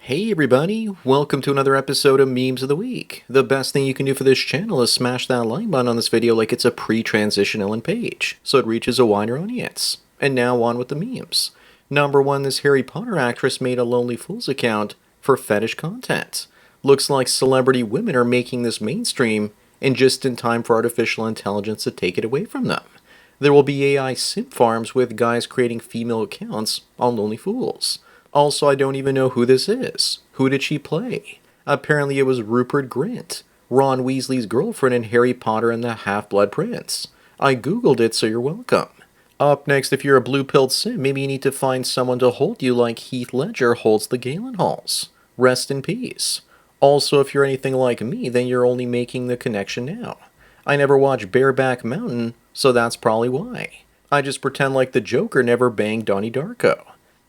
Hey everybody, welcome to another episode of Memes of the Week. The best thing you can do for this channel is smash that like button on this video like it's a pre-transition Ellen page, so it reaches a wider audience. And now on with the memes. Number 1, this Harry Potter actress made a Lonely Fools account for fetish content. Looks like celebrity women are making this mainstream, and just in time for artificial intelligence to take it away from them. There will be AI simp farms with guys creating female accounts on Lonely Fools. Also, I don't even know who this is. Who did she play? Apparently it was Rupert Grint, Ron Weasley's girlfriend in Harry Potter and the Half-Blood Prince. I googled it, so you're welcome. Up next, if you're a blue-pilled sim, maybe you need to find someone to hold you like Heath Ledger holds the Gyllenhaals. Rest in peace. Also, if you're anything like me, then you're only making the connection now. I never watched Bareback Mountain, so that's probably why. I just pretend like the Joker never banged Donnie Darko.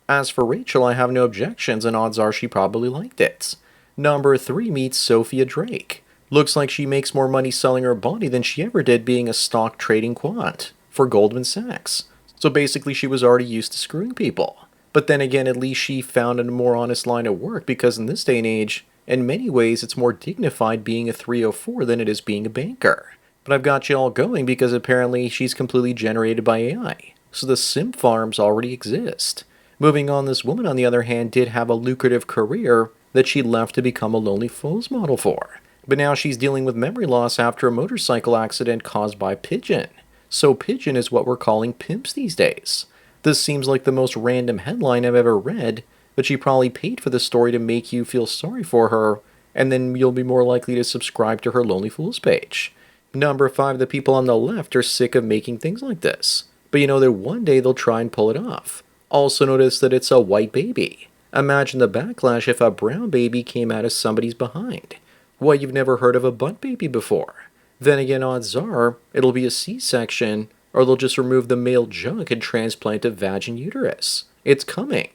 As for Rachel, I have no objections, and odds are she probably liked it. Number 3 meets Sophia Drake. Looks like she makes more money selling her body than she ever did being a stock trading quant for Goldman Sachs. So basically she was already used to screwing people. But then again, at least she found a more honest line of work, because in this day and age, in many ways it's more dignified being a 304 than it is being a banker. But I've got you all going because apparently she's completely generated by AI. So the simp farms already exist. Moving on, this woman, on the other hand, did have a lucrative career that she left to become a Lonely Fools model for. But now she's dealing with memory loss after a motorcycle accident caused by Pigeon. So Pigeon is what we're calling pimps these days. This seems like the most random headline I've ever read, but she probably paid for the story to make you feel sorry for her, and then you'll be more likely to subscribe to her Lonely Fools page. Number 5, the people on the left are sick of making things like this. But you know that one day they'll try and pull it off. Also notice that it's a white baby. Imagine the backlash if a brown baby came out of somebody's behind. What, you've never heard of a butt baby before? Then again, odds are it'll be a C-section, or they'll just remove the male junk and transplant a vagin uterus. It's coming.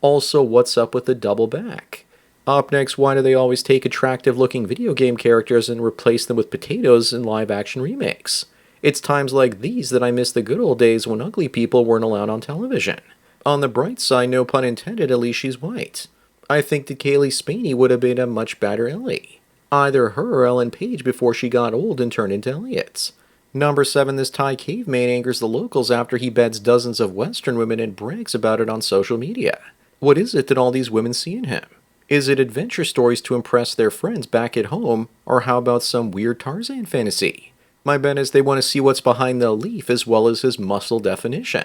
Also, what's up with the double back? Up next, why do they always take attractive-looking video game characters and replace them with potatoes in live-action remakes? It's times like these that I miss the good old days when ugly people weren't allowed on television. On the bright side, no pun intended, at least she's white. I think that Kaylee Spaney would have been a much better Ellie. Either her or Ellen Page before she got old and turned into Elliot. Number 7, this Thai caveman angers the locals after he beds dozens of Western women and brags about it on social media. What is it that all these women see in him? Is it adventure stories to impress their friends back at home, or how about some weird Tarzan fantasy? My bet is they want to see what's behind the leaf as well as his muscle definition.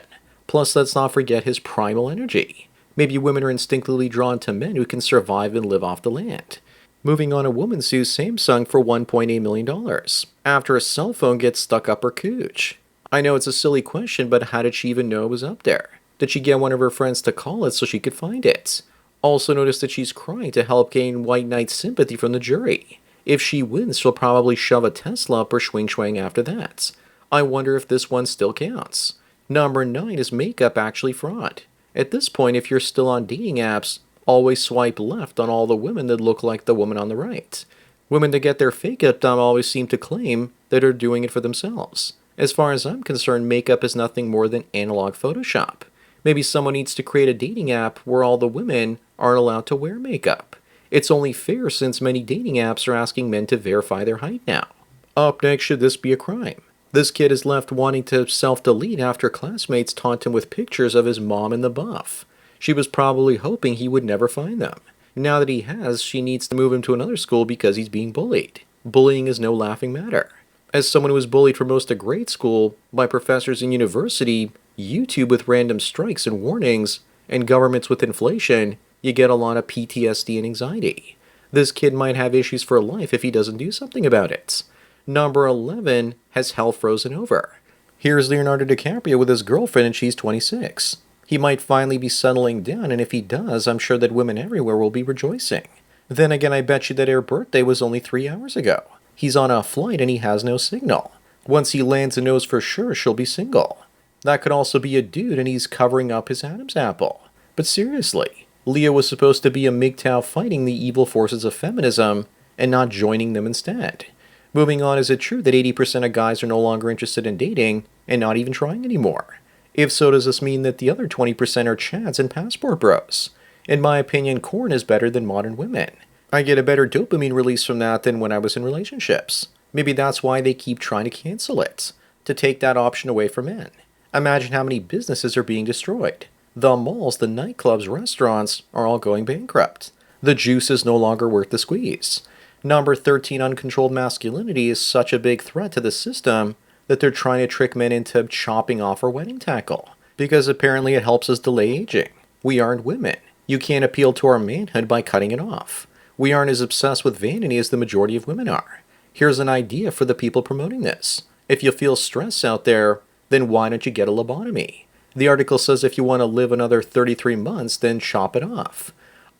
Plus, let's not forget his primal energy. Maybe women are instinctively drawn to men who can survive and live off the land. Moving on, a woman sues Samsung for $1.8 million after a cell phone gets stuck up her cooch. I know it's a silly question, but how did she even know it was up there? Did she get one of her friends to call it so she could find it? Also notice that she's crying to help gain white knight sympathy from the jury. If she wins, she'll probably shove a Tesla up her swing after that. I wonder if this one still counts. Number 9, is makeup actually fraud? At this point, if you're still on dating apps, always swipe left on all the women that look like the woman on the right. Women that get their fake up done always seem to claim that they're doing it for themselves. As far as I'm concerned, makeup is nothing more than analog Photoshop. Maybe someone needs to create a dating app where all the women aren't allowed to wear makeup. It's only fair since many dating apps are asking men to verify their height now. Up next, should this be a crime? This kid is left wanting to self-delete after classmates taunt him with pictures of his mom in the buff. She was probably hoping he would never find them. Now that he has, she needs to move him to another school because he's being bullied. Bullying is no laughing matter. As someone who was bullied for most of grade school by professors in university, YouTube with random strikes and warnings, and governments with inflation, you get a lot of PTSD and anxiety. This kid might have issues for life if he doesn't do something about it. Number 11, has hell frozen over? Here's Leonardo DiCaprio with his girlfriend and she's 26. He might finally be settling down, and if he does, I'm sure that women everywhere will be rejoicing. Then again, I bet you that her birthday was only 3 hours ago. He's on a flight and he has no signal. Once he lands and knows for sure she'll be single. That could also be a dude and he's covering up his Adam's apple. But seriously, Leo was supposed to be a MGTOW fighting the evil forces of feminism and not joining them instead. Moving on, is it true that 80% of guys are no longer interested in dating and not even trying anymore? If so, does this mean that the other 20% are chads and passport bros? In my opinion, corn is better than modern women. I get a better dopamine release from that than when I was in relationships. Maybe that's why they keep trying to cancel it, to take that option away from men. Imagine how many businesses are being destroyed. The malls, the nightclubs, restaurants are all going bankrupt. The juice is no longer worth the squeeze. Number 13, uncontrolled masculinity is such a big threat to the system that they're trying to trick men into chopping off our wedding tackle, because apparently it helps us delay aging. We aren't women. You can't appeal to our manhood by cutting it off. We aren't as obsessed with vanity as the majority of women are. Here's an idea for the people promoting this. If you feel stress out there, then why don't you get a lobotomy? The article says if you want to live another 33 months, then chop it off.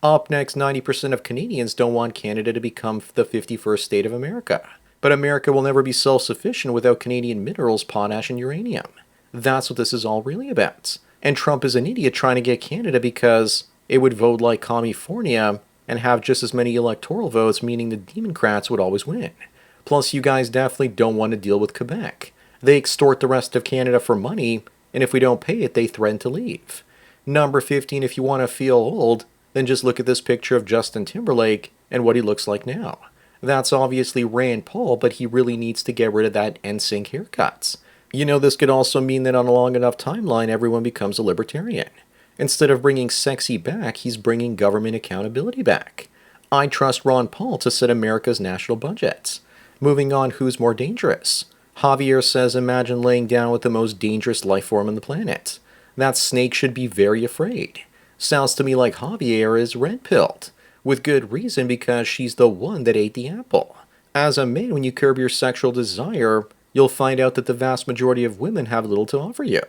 Up next, 90% of Canadians don't want Canada to become the 51st state of America. But America will never be self-sufficient without Canadian minerals, potash, and uranium. That's what this is all really about. And Trump is an idiot trying to get Canada because it would vote like California and have just as many electoral votes, meaning the Democrats would always win. Plus, you guys definitely don't want to deal with Quebec. They extort the rest of Canada for money, and if we don't pay it, they threaten to leave. Number 15, if you want to feel old, then just look at this picture of Justin Timberlake and what he looks like now. That's obviously Rand Paul, but he really needs to get rid of that NSYNC haircuts. You know, this could also mean that on a long enough timeline, everyone becomes a libertarian. Instead of bringing sexy back, he's bringing government accountability back. I trust Ron Paul to set America's national budgets. Moving on, who's more dangerous? Javier says, imagine laying down with the most dangerous life form on the planet. That snake should be very afraid. Sounds to me like Javier is red-pilled. With good reason, because she's the one that ate the apple. As a man, when you curb your sexual desire, you'll find out that the vast majority of women have little to offer you.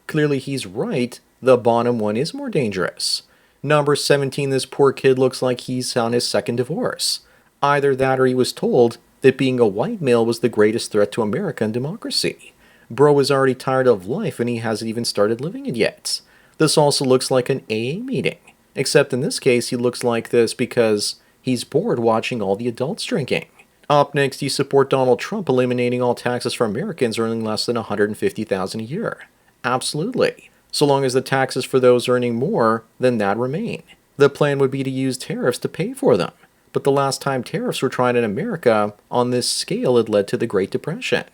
Clearly he's right, the bottom one is more dangerous. Number 17, this poor kid looks like he's on his second divorce. Either that or he was told that being a white male was the greatest threat to America and democracy. Bro is already tired of life and he hasn't even started living it yet. This also looks like an AA meeting. Except in this case, he looks like this because he's bored watching all the adults drinking. Up next, you support Donald Trump eliminating all taxes for Americans earning less than $150,000 a year. Absolutely. So long as the taxes for those earning more than that remain. The plan would be to use tariffs to pay for them. But the last time tariffs were tried in America on this scale, it led to the Great Depression.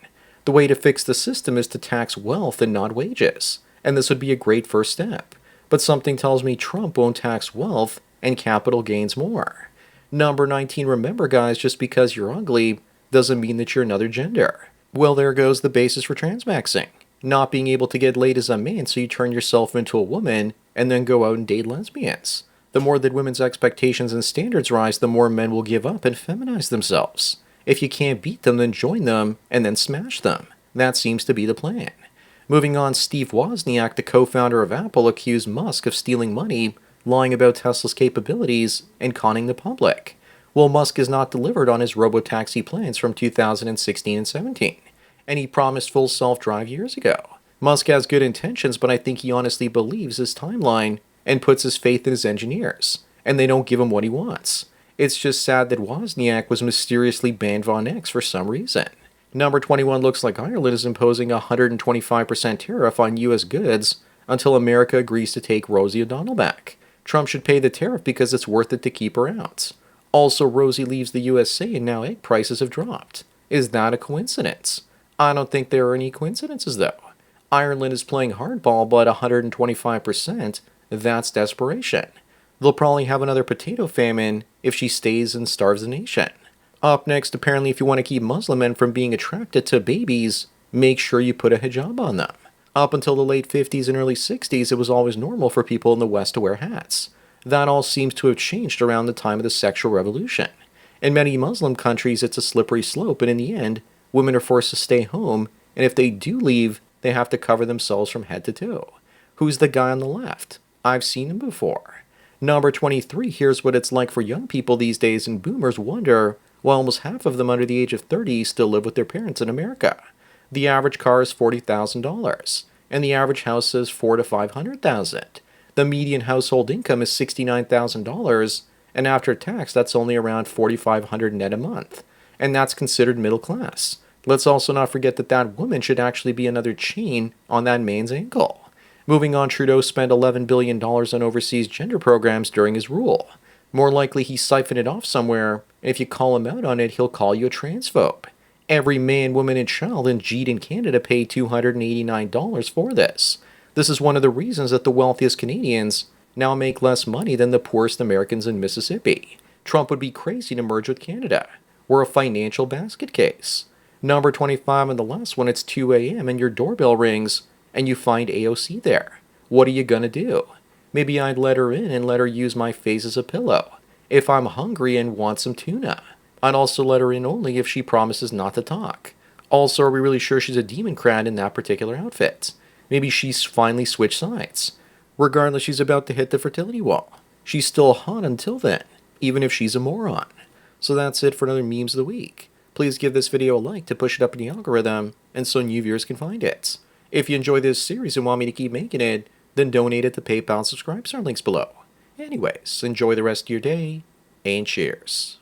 The way to fix the system is to tax wealth and not wages. And this would be a great first step. But something tells me Trump won't tax wealth and capital gains more. Number 19, remember guys, just because you're ugly doesn't mean that you're another gender. Well, there goes the basis for transmaxing. Not being able to get laid as a man, so you turn yourself into a woman and then go out and date lesbians. The more that women's expectations and standards rise, the more men will give up and feminize themselves. If you can't beat them, then join them and then smash them. That seems to be the plan. Moving on, Steve Wozniak, the co-founder of Apple, accused Musk of stealing money, lying about Tesla's capabilities, and conning the public. Well, Musk has not delivered on his robotaxi plans from 2016 and 17, and he promised full self-drive years ago. Musk has good intentions, but I think he honestly believes his timeline and puts his faith in his engineers, and they don't give him what he wants. It's just sad that Wozniak was mysteriously banned on X for some reason. Number 21 looks like Ireland is imposing a 125% tariff on U.S. goods until America agrees to take Rosie O'Donnell back. Trump should pay the tariff because it's worth it to keep her out. Also, Rosie leaves the USA and now egg prices have dropped. Is that a coincidence? I don't think there are any coincidences though. Ireland is playing hardball, but 125%, that's desperation. They'll probably have another potato famine if she stays and starves the nation. Up next, apparently if you want to keep Muslim men from being attracted to babies, make sure you put a hijab on them. Up until the late 50s and early 60s, it was always normal for people in the West to wear hats. That all seems to have changed around the time of the sexual revolution. In many Muslim countries, it's a slippery slope, and in the end, women are forced to stay home, and if they do leave, they have to cover themselves from head to toe. Who's the guy on the left? I've seen him before. Number 23, here's what it's like for young people these days, and boomers wonder why almost half of them under the age of 30 still live with their parents in America. The average car is $40,000, and the average house is $400,000 to $500,000. The median household income is $69,000, and after tax, that's only around $4,500 net a month, and that's considered middle class. Let's also not forget that that woman should actually be another chain on that man's ankle. Moving on, Trudeau spent $11 billion on overseas gender programs during his rule. More likely he siphoned it off somewhere, and if you call him out on it, he'll call you a transphobe. Every man, woman, and child in Jeed in Canada paid $289 for this. This is one of the reasons that the wealthiest Canadians now make less money than the poorest Americans in Mississippi. Trump would be crazy to merge with Canada. We're a financial basket case. Number 25 and the last one, it's 2 a.m. and your doorbell rings and you find AOC there. What are you gonna do? Maybe I'd let her in and let her use my face as a pillow. If I'm hungry and want some tuna. I'd also let her in only if she promises not to talk. Also, are we really sure she's a Democrat in that particular outfit? Maybe she's finally switched sides. Regardless, she's about to hit the fertility wall. She's still hot until then, even if she's a moron. So that's it for another Memes of the Week. Please give this video a like to push it up in the algorithm, and so new viewers can find it. If you enjoy this series and want me to keep making it, then donate it to PayPal and subscribe. Our links below. Anyways, enjoy the rest of your day, and cheers.